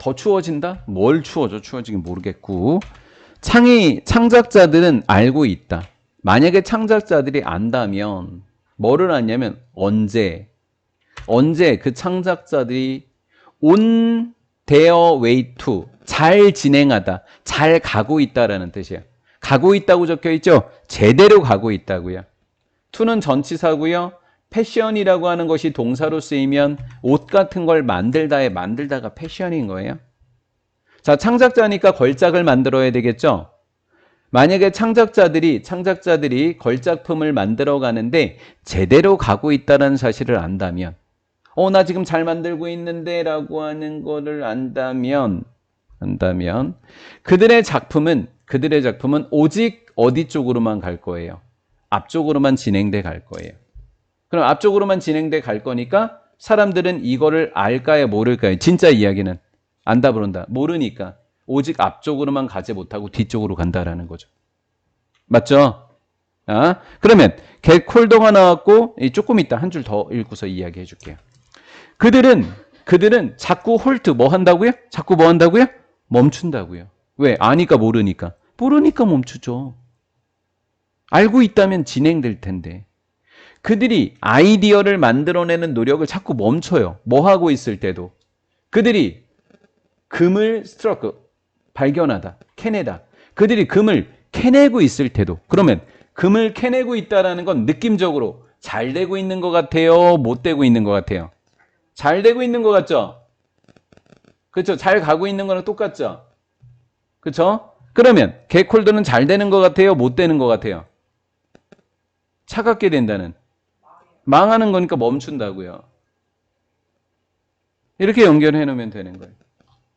더 추워진다? 뭘 추워져? 추워지긴 모르겠고. 창작자들은 알고 있다. 만약에 창작자들이 안다면 뭐를 아냐면 언제 그 창작자들이 on their way to 잘 진행하다, 잘 가고 있다라는 뜻이에요. 가고 있다고 적혀 있죠? 제대로 가고 있다고요. to는 전치사고요. 패션이라고 하는 것이 동사로 쓰이면 옷 같은 걸 만들다에 만들다가 패션인 거예요. 자, 창작자니까 걸작을 만들어야 되겠죠? 만약에 창작자들이 걸작품을 만들어 가는데 제대로 가고 있다는 사실을 안다면 나 지금 잘 만들고 있는데 라고 하는 거를 안다면 그들의 작품은 오직 어디 쪽으로만 갈 거예요? 앞쪽으로만 진행돼 갈 거예요. 그럼 앞쪽으로만 진행돼 갈 거니까 사람들은 이거를 알까요? 모를까요? 진짜 이야기는 안다 모른다. 모르니까 오직 앞쪽으로만 가지 못하고 뒤쪽으로 간다라는 거죠. 맞죠? 그러면 get colder가 나왔고 조금 이따 한 줄 더 읽고서 이야기해 줄게요. 그들은 자꾸 홀트 뭐 한다고요? 자꾸 뭐 한다고요? 멈춘다고요. 왜? 아니까 모르니까. 모르니까 멈추죠. 알고 있다면 진행될 텐데. 그들이 아이디어를 만들어내는 노력을 자꾸 멈춰요. 뭐 하고 있을 때도. 그들이 금을 발견하다, 캐내다. 그들이 금을 캐내고 있을 때도. 그러면 금을 캐내고 있다는 건 느낌적으로 잘 되고 있는 것 같아요? 못 되고 있는 것 같아요? 잘 되고 있는 것 같죠? 그렇죠? 잘 가고 있는 거랑 똑같죠? 그렇죠? 그러면 겟콜더는 잘 되는 것 같아요? 못 되는 것 같아요? 차갑게 된다는. 망하는 거니까 멈춘다고요. 이렇게 연결해 놓으면 되는 거예요.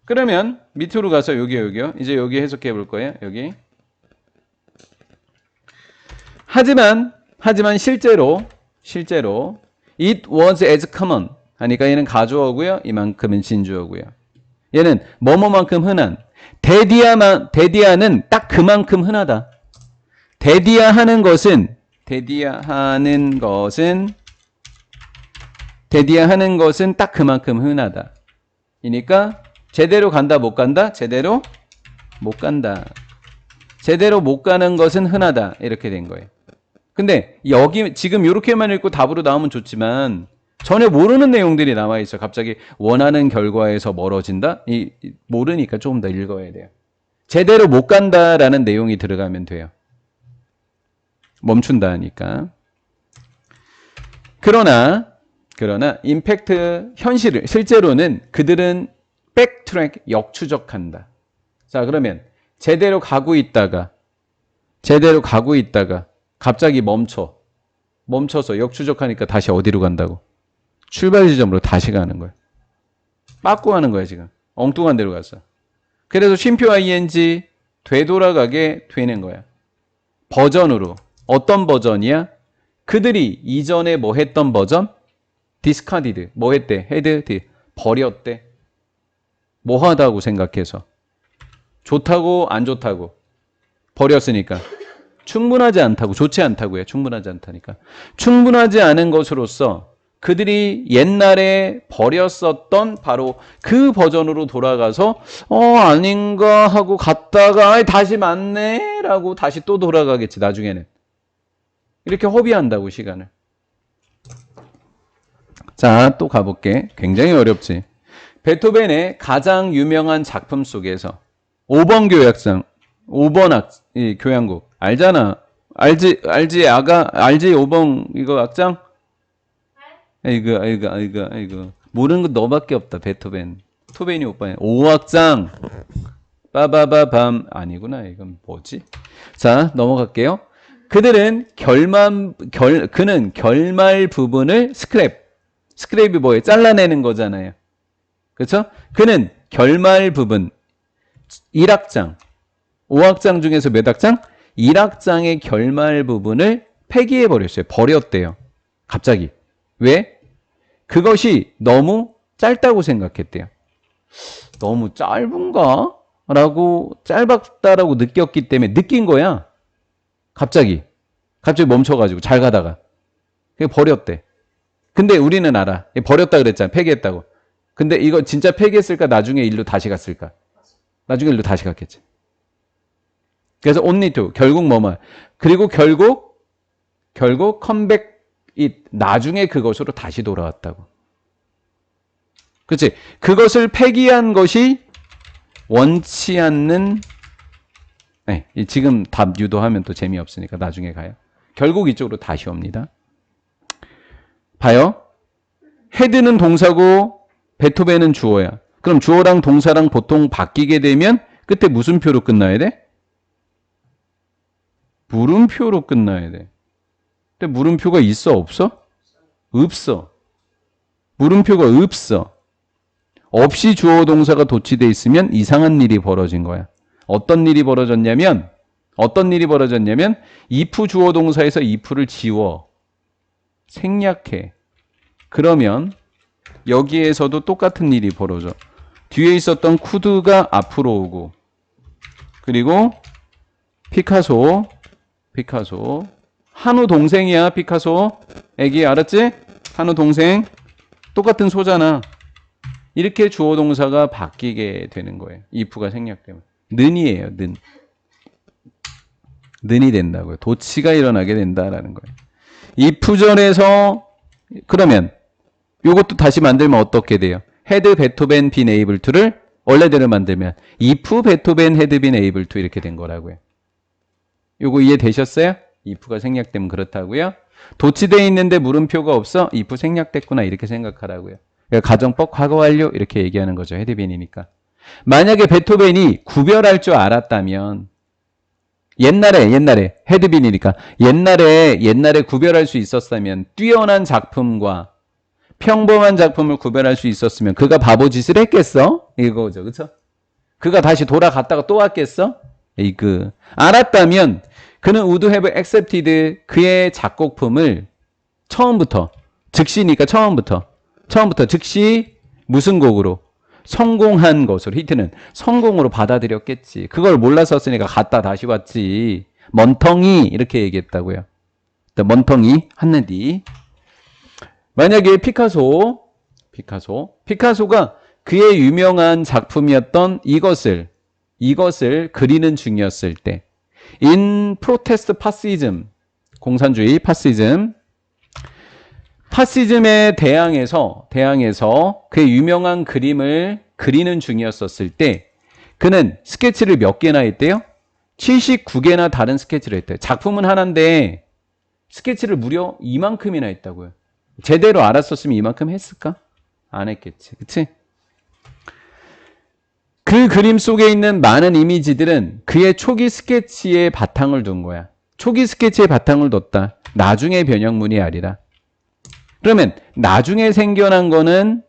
그러면 밑으로 가서 여기요. 이제 여기 해석해 볼 거예요. 여기. 하지만 실제로 it was as common 하니까 얘는 가주어고요. 이만큼은 진주어고요. 얘는 뭐뭐만큼 흔한. 데디아는 딱 그만큼 흔하다. 데디아하는 것은 딱 그만큼 흔하다. 이니까 제대로 간다 못 간다? 제대로 못 간다. 제대로 못 가는 것은 흔하다. 이렇게 된 거예요. 근데 여기 지금 이렇게만 읽고 답으로 나오면 좋지만 전혀 모르는 내용들이 나와 있어. 갑자기 원하는 결과에서 멀어진다? 모르니까 조금 더 읽어야 돼요. 제대로 못 간다라는 내용이 들어가면 돼요. 멈춘다 하니까. 그러나 임팩트 실제로는 그들은 백트랙 역추적한다. 자, 그러면 제대로 가고 있다가 갑자기 멈춰서 역추적하니까 다시 어디로 간다고? 출발 지점으로 다시 가는 거야. 빠꾸 가는 거야, 지금. 엉뚱한 데로 갔어. 그래서 쉼표 ing 되돌아가게 되는 거야. 버전으로. 어떤 버전이야? 그들이 이전에 뭐 했던 버전? discarded. 뭐 했대? 버렸대. 뭐 하다고 생각해서. 좋다고 안 좋다고. 버렸으니까. 충분하지 않다고. 좋지 않다고요. 충분하지 않다니까. 충분하지 않은 것으로서 그들이 옛날에 버렸었던 바로 그 버전으로 돌아가서 아닌가 하고 갔다가 다시 맞네 라고 다시 또 돌아가겠지. 나중에는. 이렇게 허비한다고 시간을. 자, 또 가볼게. 굉장히 어렵지. 베토벤의 가장 유명한 작품 속에서 5번 교향곡 알잖아. 알지 5번 이거 악장? 아이고 모르는 거 너밖에 없다. 토벤이 오빠야. 5악장 빠바바밤 아니구나. 이건 뭐지? 자, 넘어갈게요. 그는 결말 부분을 스크랩이 뭐예요? 잘라내는 거잖아요. 그렇죠? 그는 결말 부분 1악장 5악장 중에서 몇 악장? 1악장의 결말 부분을 폐기해 버렸어요. 버렸대요. 갑자기. 왜? 그것이 너무 짧다고 생각했대요. 너무 짧은가? 짧았다라고 느꼈기 때문에 느낀 거야. 갑자기 멈춰가지고 잘 가다가. 그게 버렸대. 근데 우리는 알아. 버렸다 그랬잖아. 폐기했다고. 근데 이거 진짜 폐기했을까? 나중에 일로 다시 갔을까? 나중에 일로 다시 갔겠지. 그래서 only to 결국 뭐만 그리고 결국 컴백 이 나중에 그것으로 다시 돌아왔다고. 그렇지? 그것을 폐기한 것이 원치 않는 네, 지금 답 유도하면 또 재미없으니까 나중에 가요. 결국 이쪽으로 다시 옵니다. 봐요. 헤드는 동사고 베토벤은 주어야. 그럼 주어랑 동사랑 보통 바뀌게 되면 끝에 무슨 표로 끝나야 돼? 물음표로 끝나야 돼. 근데 물음표가 있어 없어? 없어. 물음표가 없어. 없이 주어 동사가 도치돼 있으면 이상한 일이 벌어진 거야. 어떤 일이 벌어졌냐면 if 주어 동사에서 if를 지워 생략해. 그러면 여기에서도 똑같은 일이 벌어져. 뒤에 있었던 could가 앞으로 오고 그리고 피카소 한우 동생이야. 피카소 애기 알았지? 한우 동생 똑같은 소잖아. 이렇게 주어 동사가 바뀌게 되는 거예요. if가 생략되면. 는이에요. 는이 된다고요. 도치가 일어나게 된다라는 거예요. if전에서 그러면 요것도 다시 만들면 어떻게 돼요? had 베토벤 been able to를 원래대로 만들면 if 베토벤 had been able to 이렇게 된 거라고요. 요거 이해되셨어요? if가 생략되면 그렇다고요. 도치되어 있는데 물음표가 없어? if 생략됐구나 이렇게 생각하라고요. 그러니까 가정법 과거 완료 이렇게 얘기하는 거죠. had been이니까. 만약에 베토벤이 구별할 줄 알았다면 옛날에 had been이니까 옛날에 구별할 수 있었다면 뛰어난 작품과 평범한 작품을 구별할 수 있었으면 그가 바보짓을 했겠어? 이거죠. 그렇죠? 그가 다시 돌아갔다가 또 왔겠어? 알았다면 그는 would have accepted 그의 작곡품을 처음부터 즉시니까 처음부터 즉시 무슨 곡으로? 성공한 것으로 히트는 성공으로 받아들였겠지. 그걸 몰랐었으니까 갔다 다시 왔지. 멍텅이 이렇게 얘기했다고요. 멍텅이 한마디. 만약에 피카소가 그의 유명한 작품이었던 이것을 그리는 중이었을 때 in protest fascism 공산주의 파시즘에 대항해서 그의 유명한 그림을 그리는 중이었었을 때 그는 스케치를 몇 개나 했대요? 79개나 다른 스케치를 했대요. 작품은 하나인데 스케치를 무려 이만큼이나 했다고요. 제대로 알았었으면 이만큼 했을까? 안 했겠지. 그치? 그 그림 속에 있는 많은 이미지들은 그의 초기 스케치에 바탕을 둔 거야. 초기 스케치에 바탕을 뒀다. 나중에 변형문이 아니라. 그러면 나중에 생겨난 거는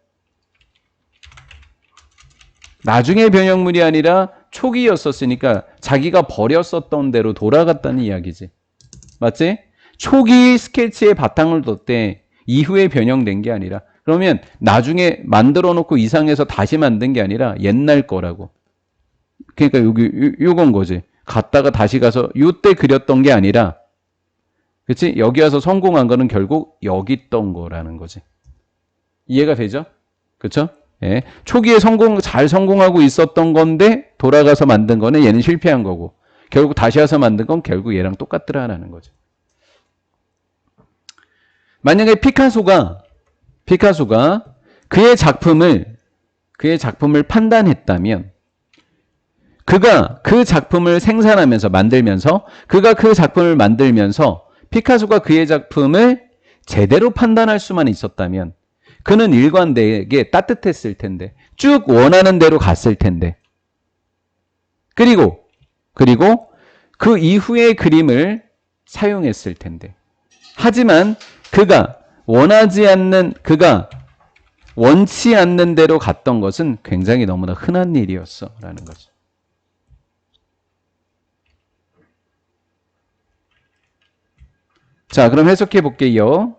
나중에 변형문이 아니라 초기였었으니까 자기가 버렸었던 대로 돌아갔다는 이야기지. 맞지? 초기 스케치에 바탕을 뒀대. 이후에 변형된 게 아니라. 그러면 나중에 만들어 놓고 이상해서 다시 만든 게 아니라 옛날 거라고. 그러니까 요건 거지. 갔다가 다시 가서 요때 그렸던 게 아니라 그치? 여기 와서 성공한 거는 결국 여기 있던 거라는 거지. 이해가 되죠? 그쵸? 예. 초기에 잘 성공하고 있었던 건데 돌아가서 만든 거는 얘는 실패한 거고 결국 다시 와서 만든 건 결국 얘랑 똑같더라라는 거죠. 만약에 피카소가 그의 작품을 판단했다면 그가 그 작품을 만들면서 피카소가 그의 작품을 제대로 판단할 수만 있었다면 그는 일관되게 따뜻했을 텐데 쭉 원하는 대로 갔을 텐데 그리고 그 이후의 그림을 사용했을 텐데 하지만 그가 원치 않는 대로 갔던 것은 굉장히 너무나 흔한 일이었어 라는 거죠. 자, 그럼 해석해 볼게요.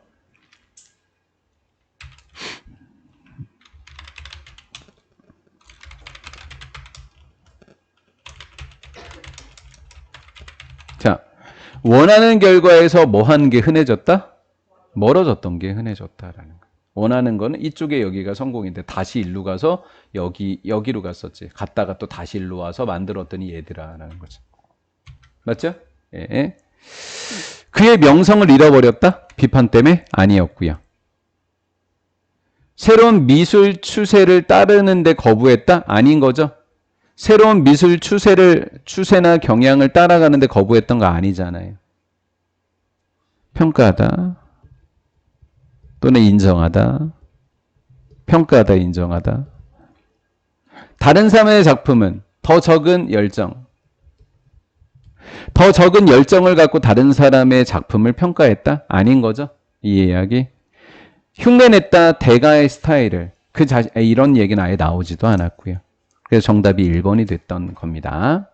자, 원하는 결과에서 뭐 하는 게 흔해졌다? 멀어졌던 게 흔해졌다라는 거. 원하는 거는 이쪽에 여기가 성공인데 다시 일로 가서 여기로 갔었지. 갔다가 또 다시 일로 와서 만들었더니 얘들아라는 거죠. 맞죠? 예. 그의 명성을 잃어버렸다? 비판 때문에? 아니었고요. 새로운 미술 추세를 따르는데 거부했다? 아닌 거죠. 새로운 미술 추세나 경향을 따라가는데 거부했던 거 아니잖아요. 평가하다 또는 인정하다. 평가하다, 인정하다. 다른 사람의 작품은 더 적은 열정. 더 적은 열정을 갖고 다른 사람의 작품을 평가했다? 아닌 거죠. 이 이야기. 흉내냈다, 대가의 스타일을. 이런 얘기는 아예 나오지도 않았고요. 그래서 정답이 1번이 됐던 겁니다.